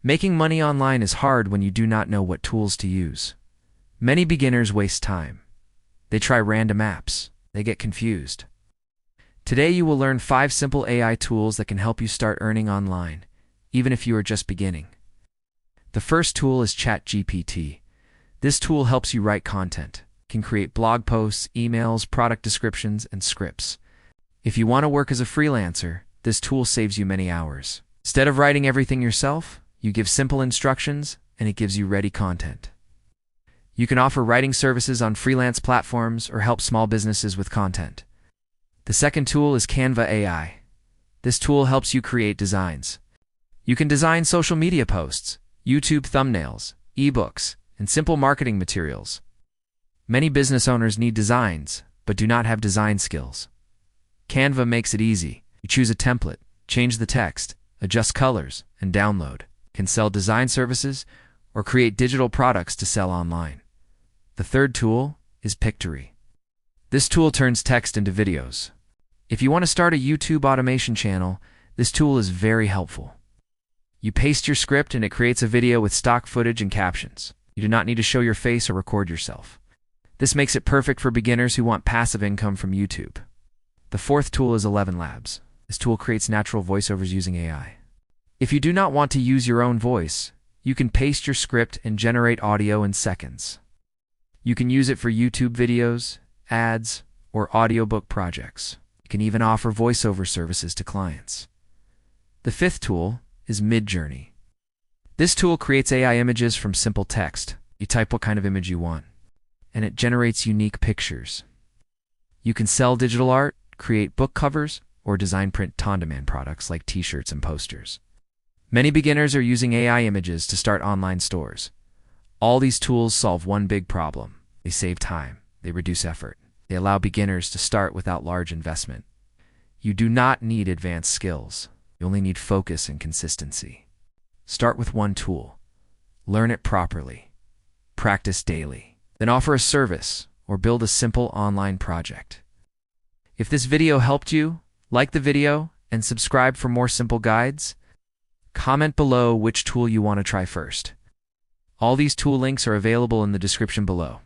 Making money online is hard when you do not know what tools to use. Many beginners waste time. They try random apps. They get confused. Today you will learn 5 simple AI tools that can help you start earning online, even if you are just beginning. The first tool is ChatGPT. This tool helps you write content, can create blog posts, emails, product descriptions, and scripts. If you want to work as a freelancer, this tool saves you many hours. Instead of writing everything yourself, you give simple instructions, and it gives you ready content. You can offer writing services on freelance platforms or help small businesses with content. The second tool is Canva AI. This tool helps you create designs. You can design social media posts, YouTube thumbnails, ebooks, and simple marketing materials. Many business owners need designs, but do not have design skills. Canva makes it easy. You choose a template, change the text, adjust colors, and download. Can sell design services or create digital products to sell online. The third tool is Pictory. This tool turns text into videos. If you want to start a YouTube automation channel, this tool is very helpful. You paste your script and it creates a video with stock footage and captions. You do not need to show your face or record yourself. This makes it perfect for beginners who want passive income from YouTube. The fourth tool is 11 Labs. This tool creates natural voiceovers using AI. If you do not want to use your own voice, you can paste your script and generate audio in seconds. You can use it for YouTube videos, ads, or audiobook projects. You can even offer voiceover services to clients. The fifth tool is Midjourney. This tool creates AI images from simple text. You type what kind of image you want, and it generates unique pictures. You can sell digital art, create book covers, or design print-on-demand products like t-shirts and posters. Many beginners are using AI images to start online stores. All these tools solve one big problem. They save time. They reduce effort. They allow beginners to start without large investment. You do not need advanced skills. You only need focus and consistency. Start with one tool. Learn it properly. Practice daily. Then offer a service or build a simple online project. If this video helped you, like the video and subscribe for more simple guides. Comment below which tool you want to try first. All these tool links are available in the description below.